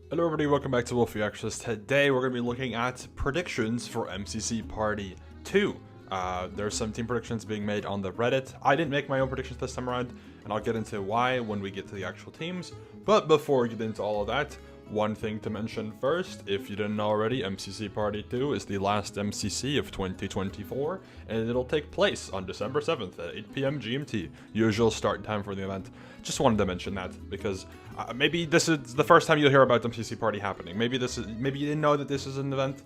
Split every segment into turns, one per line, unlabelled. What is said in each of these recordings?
Hello everybody, welcome back to Wolfeei Access. Today we're going to be looking at predictions for MCC Party 2. There's some team predictions being made on the Reddit. I didn't make my own predictions this time around, and I'll get into why when we get to the actual teams. But before we get into all of that, one thing to mention first, if you didn't know already, MCC Party 2 is the last MCC of 2024, and it'll take place on December 7th at 8 p.m. GMT, usual start time for the event. Just wanted to mention that, because maybe this is the first time you'll hear about MCC Party happening. Maybe you didn't know that this is an event.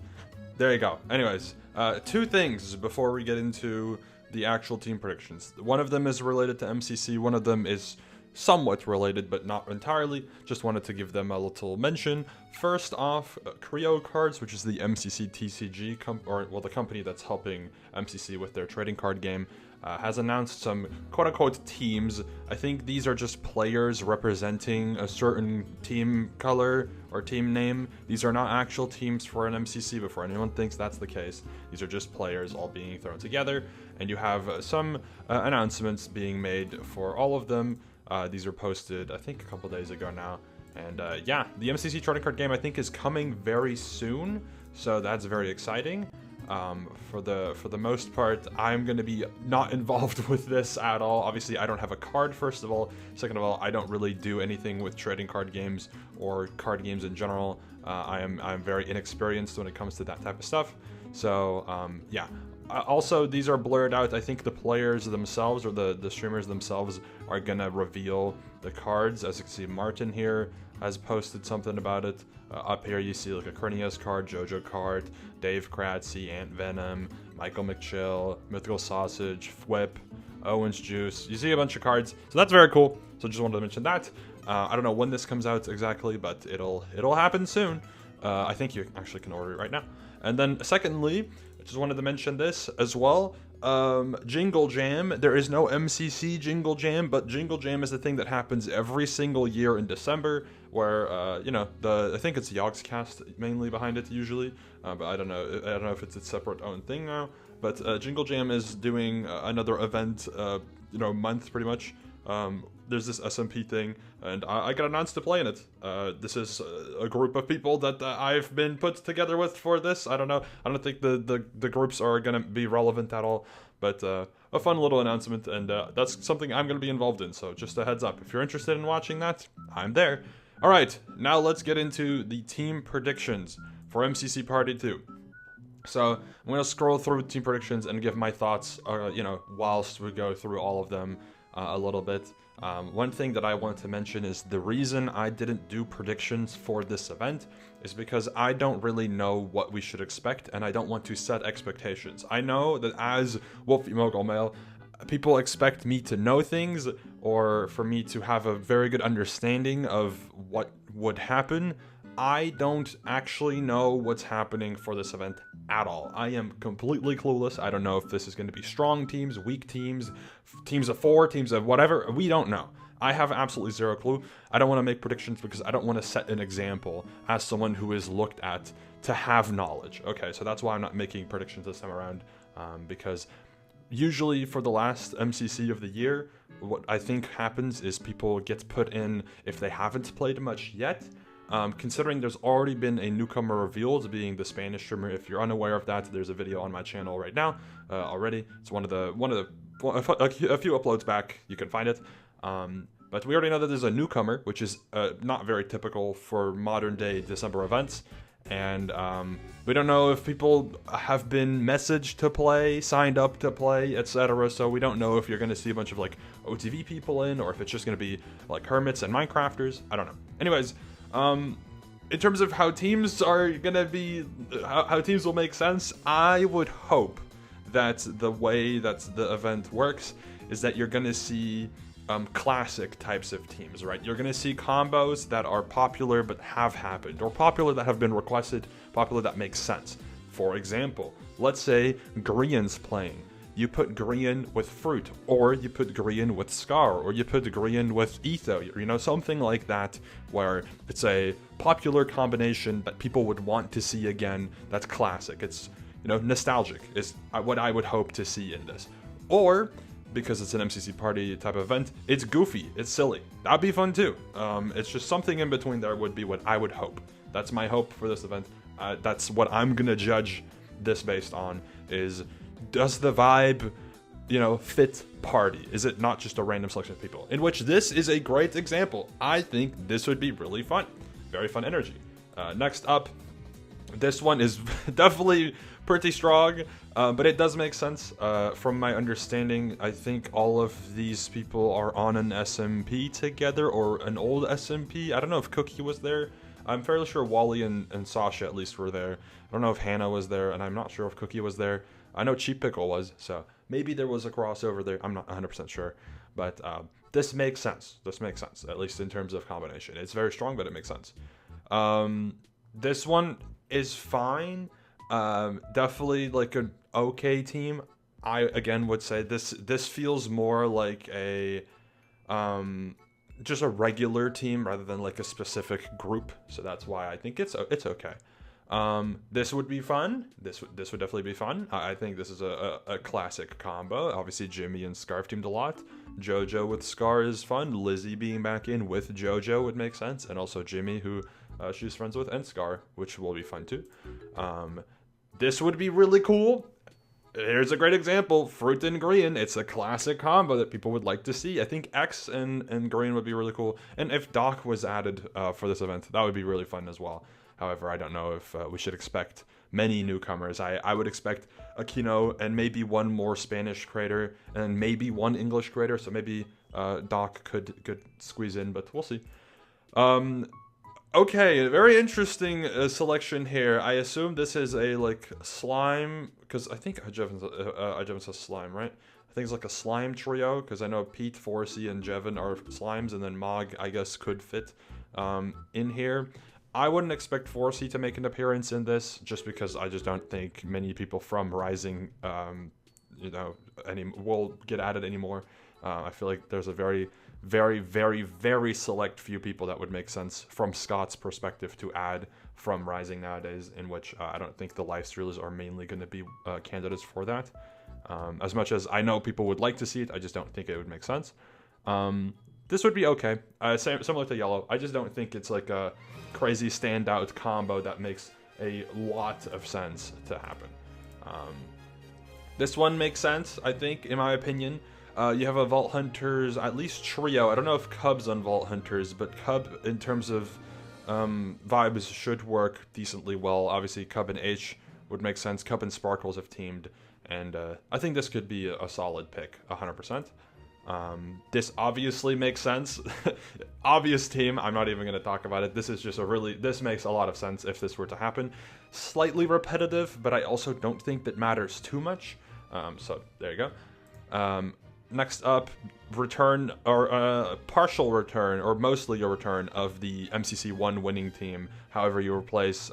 There you go. Anyways, two things before we get into the actual team predictions. One of them is related to MCC, one of them is somewhat related, but not entirely. Just wanted to give them a little mention. First off, Creo Cards, which is the MCC TCG, the company that's helping MCC with their trading card game, has announced some quote-unquote teams. I think these are just players representing a certain team color or team name. These are not actual teams for an MCC, before anyone thinks that's the case. These are just players all being thrown together, and you have some announcements being made for all of them. These are posted, I think, a couple days ago now. And yeah, the MCC trading card game, I think, is coming very soon, so that's very exciting. For the most part, I'm going to be not involved with this at all. Obviously, I don't have a card, first of all. Second of all, I don't really do anything with trading card games or card games in general. I'm very inexperienced when it comes to that type of stuff. So, yeah. Also, these are blurred out. I think the players themselves, or the streamers themselves, are gonna reveal the cards. As you can see, Martin here has posted something about it. Up here you see like a Corneas card, Jojo card, Dave Kratzy, Ant Venom, Michael McChill, Mythical Sausage, Whip, Owen's Juice. You see a bunch of cards, so that's very cool. So just wanted to mention that. I don't know when this comes out exactly, but it'll happen soon. I think you actually can order it right now. And then secondly, I just wanted to mention this as well. Jingle Jam. There is no MCC Jingle Jam, but Jingle Jam is the thing that happens every single year in December, where you know, I think it's Yogscast mainly behind it usually, but I don't know if it's a separate own thing now. But Jingle Jam is doing another event, you know, month pretty much. There's this SMP thing, and I got announced to play in it. This is a group of people that I've been put together with for this. I don't know. I don't think the groups are gonna be relevant at all, but a fun little announcement, and that's something I'm gonna be involved in. So just a heads up, if you're interested in watching that, I'm there. All right, now let's get into the team predictions for MCC Party 2. So I'm gonna scroll through team predictions and give my thoughts, you know, whilst we go through all of them a little bit. One thing that I want to mention is the reason I didn't do predictions for this event is because I don't really know what we should expect, and I don't want to set expectations. I know that as Wolfeei Mogul Male, people expect me to know things, or for me to have a very good understanding of what would happen. I don't actually know what's happening for this event at all. I am completely clueless. I don't know if this is going to be strong teams, weak teams, teams of 4, teams of whatever. We don't know. I have absolutely zero clue. I don't want to make predictions because I don't want to set an example as someone who is looked at to have knowledge. Okay, so that's why I'm not making predictions this time around, because usually for the last MCC of the year, what I think happens is people get put in if they haven't played much yet. Considering there's already been a newcomer revealed, being the Spanish streamer. If you're unaware of that, there's a video on my channel right now already. It's a few uploads back. You can find it. But we already know that there's a newcomer, which is not very typical for modern day December events. And we don't know if people have been messaged to play, signed up to play, etc. So we don't know if you're going to see a bunch of like OTV people in, or if it's just going to be like hermits and Minecrafters. I don't know. Anyways. In terms of how teams are gonna be, how teams will make sense, I would hope that the way that the event works is that you're gonna see classic types of teams, right? You're gonna see combos that are popular but have happened, or popular that have been requested, popular that makes sense. For example, let's say Grian's playing. You put Grian with Fruit, or you put Grian with Scar, or you put Grian with Etho, you know, something like that, where it's a popular combination that people would want to see again, that's classic, it's, you know, nostalgic, is what I would hope to see in this. Or because it's an MCC Party type of event. It's goofy, it's silly. That'd be fun too. It's just something in between there would be what I would hope. That's my hope for this event. That's what I'm gonna judge this based on, is does the vibe, fit Party? Is it not just a random selection of people? In which this is a great example. I think this would be really fun. Very fun energy. Next up, this one is definitely pretty strong, but it does make sense. From my understanding, I think all of these people are on an SMP together, or an old SMP. I don't know if Cookie was there. I'm fairly sure Wally and Sasha at least were there. I don't know if Hannah was there, and I'm not sure if Cookie was there. I know Cheap Pickle was, so maybe there was a crossover there. I'm not 100% sure, but this makes sense. This makes sense, at least in terms of combination. It's very strong, but it makes sense. This one is fine. Definitely like an okay team. I again would say this feels more like a just a regular team rather than like a specific group. So that's why I think it's okay. This would be fun. This would definitely be fun. I think this is a classic combo. Obviously, Jimmy and Scarf teamed a lot. JoJo with Scar is fun. Lizzie being back in with JoJo would make sense, and also Jimmy, who she's friends with, and Scar, which will be fun too. This would be really cool. Here's a great example. Fruit and Green. It's a classic combo that people would like to see. I think X and Green would be really cool. And if Doc was added for this event, that would be really fun as well. However, I don't know if we should expect many newcomers. I would expect Aquino and maybe one more Spanish creator and maybe one English creator. So maybe Doc could squeeze in, but we'll see. Okay, very interesting selection here. I assume this is a like slime, because I think Jevin says slime, right? I think it's like a slime trio, because I know Pete, Forsey, and Jevin are slimes, and then Mog, I guess, could fit in here. I wouldn't expect Forsey to make an appearance in this, just because I just don't think many people from Rising, will get added anymore. I feel like there's a very, very, very, very select few people that would make sense from Scott's perspective to add from Rising nowadays, in which I don't think the lifestealers are mainly going to be candidates for that. As much as I know people would like to see it, I just don't think it would make sense. This would be okay. Similar to Yellow. I just don't think it's like a crazy standout combo that makes a lot of sense to happen. This one makes sense, I think, in my opinion. You have a Vault Hunters, at least trio. I don't know if Cub's on Vault Hunters, but Cub, in terms of vibes, should work decently well. Obviously, Cub and H would make sense. Cub and Sparkles have teamed, and I think this could be a solid pick, 100%. This obviously makes sense. Obvious team, I'm not even going to talk about it. This is just this makes a lot of sense if this were to happen. Slightly repetitive, but I also don't think that matters too much. So there you go. Next up, return, or partial return, or mostly a return of the MCC 1 winning team. However, you replace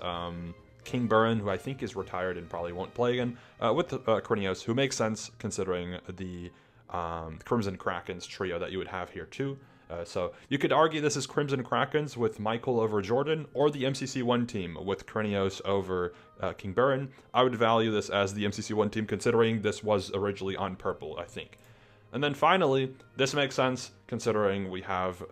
King Burren, who I think is retired and probably won't play again, with Corneos, who makes sense considering the Crimson Krakens trio that you would have here too. So you could argue this is Crimson Krakens with Michael over Jordan, or the MCC 1 team with Krenios over King Burren. I would value this as the MCC 1 team, considering this was originally on purple, I think. And then finally, this makes sense considering we have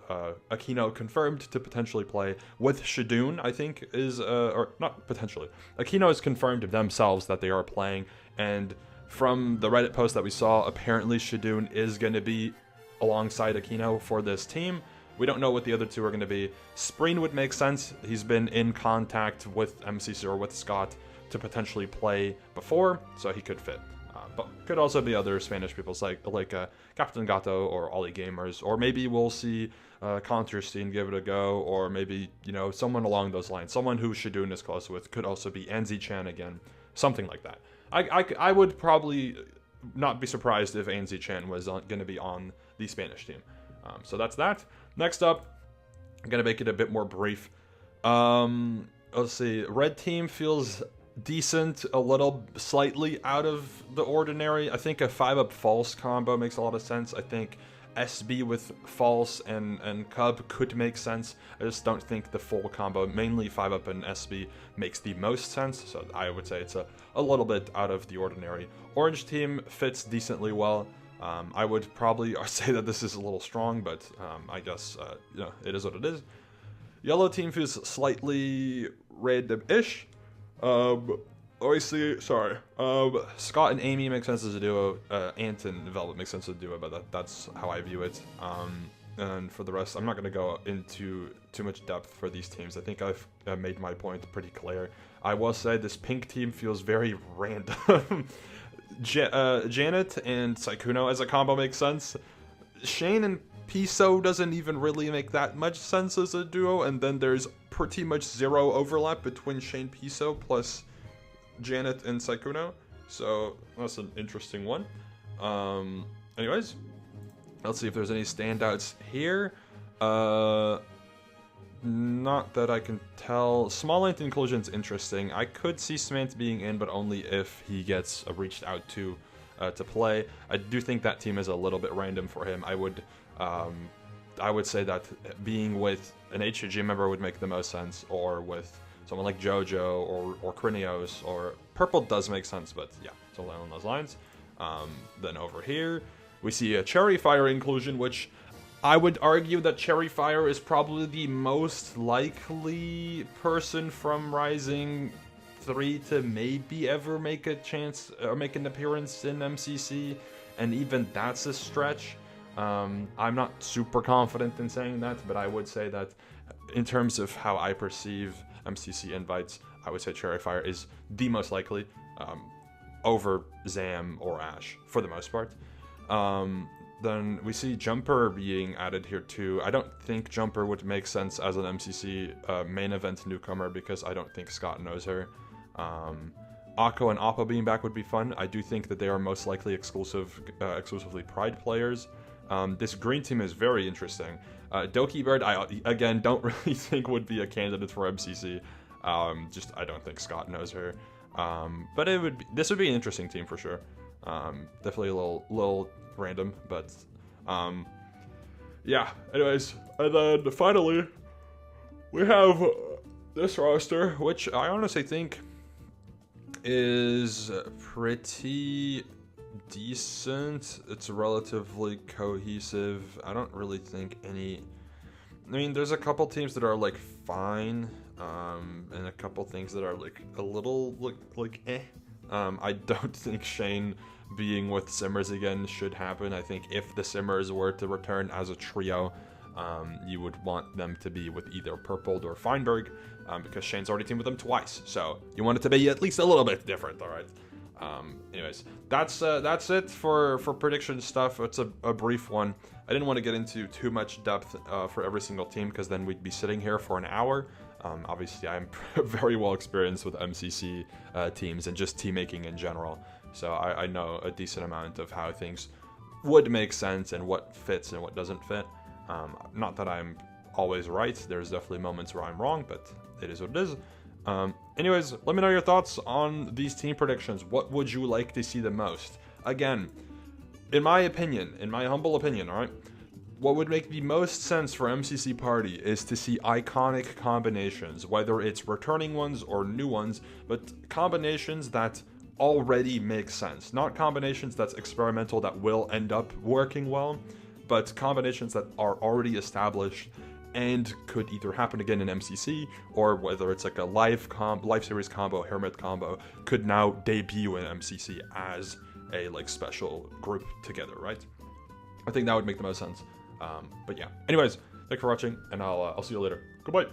Aquino confirmed to potentially play with Shadoon, I think is, or not potentially. Aquino has confirmed themselves that they are playing, and from the Reddit post that we saw, apparently Shadoon is going to be alongside Aquino for this team. We don't know what the other two are going to be. Spreen would make sense. He's been in contact with MCC or with Scott to potentially play before, so he could fit. But could also be other Spanish people like Captain Gato or Ollie Gamers, or maybe we'll see Counterstein give it a go, or maybe, someone along those lines. Someone who Shadoon is close with. Could also be Anzi Chan again, something like that. I would probably not be surprised if Anzi Chan was going to be on the Spanish team. So that's that. Next up, I'm going to make it a bit more brief. Let's see. Red team feels decent, a little slightly out of the ordinary. I think a 5-up false combo makes a lot of sense. I think SB with false and Cub could make sense. I just don't think the full combo, mainly 5-up and SB, makes the most sense. So I would say it's a little bit out of the ordinary. Orange team fits decently well. I would probably say that this is a little strong, but I guess it is what it is. Yellow team feels slightly random-ish. Obviously, sorry. Scott and Amy make sense as a duo. Ant and Velvet make sense as a duo, but that's how I view it. And for the rest, I'm not going to go into too much depth for these teams. I think I've made my point pretty clear. I will say this pink team feels very random. Janet and Saikuno as a combo makes sense. Shane and Piso doesn't even really make that much sense as a duo, and then there's pretty much zero overlap between Shane Piso plus Janet and Saikuno, so that's an interesting one. Anyways, let's see if there's any standouts here. Not that I can tell. Small Ant inclusion's interesting. I could see Smant being in, but only if he gets reached out to play. I do think that team is a little bit random for him. I would say that being with an HG member would make the most sense, or with someone like JoJo or Krinios, or Purple does make sense, but yeah, it's all along those lines. Then over here, we see a Cherry Fire inclusion, which I would argue that Cherry Fire is probably the most likely person from Rising 3 to maybe ever make a chance or make an appearance in MCC, and even that's a stretch. I'm not super confident in saying that, but I would say that in terms of how I perceive MCC invites, I would say Cherry Fire is the most likely over Zam or Ash for the most part. Then we see Jumper being added here too. I don't think Jumper would make sense as an MCC main event newcomer because I don't think Scott knows her. Akko and Appa being back would be fun. I do think that they are most likely exclusively Pride players. This green team is very interesting. Doki Bird, I again don't really think would be a candidate for MCC. Just I don't think Scott knows her. But this would be an interesting team for sure. Definitely a little random, but yeah. Anyways, and then finally we have this roster, which I honestly think is pretty decent. It's relatively cohesive. I don't really think any. I mean, there's a couple teams that are like fine, and a couple things that are like a little like eh. I don't think Shane being with Simmers again should happen. I think if the Simmers were to return as a trio, you would want them to be with either Purpled or Feinberg, because Shane's already teamed with them twice, so you want it to be at least a little bit different, all right? Anyways, that's it for prediction stuff. It's a brief one. I didn't want to get into too much depth for every single team, because then we'd be sitting here for an hour. Obviously, I'm very well experienced with MCC teams and just team making in general, so I know a decent amount of how things would make sense and what fits and what doesn't fit. Not that I'm always right. There's definitely moments where I'm wrong, but it is what it is. Anyways, let me know your thoughts on these team predictions. What would you like to see the most? Again, in my opinion, in my humble opinion, alright, what would make the most sense for MCC Party is to see iconic combinations, whether it's returning ones or new ones, but combinations that already make sense. Not combinations that's experimental that will end up working well, but combinations that are already established and could either happen again in MCC, or whether it's like a live series combo, Hermit combo, could now debut in MCC as a like special group together, right? I think that would make the most sense. But yeah. Anyways, thanks for watching, and I'll see you later. Goodbye.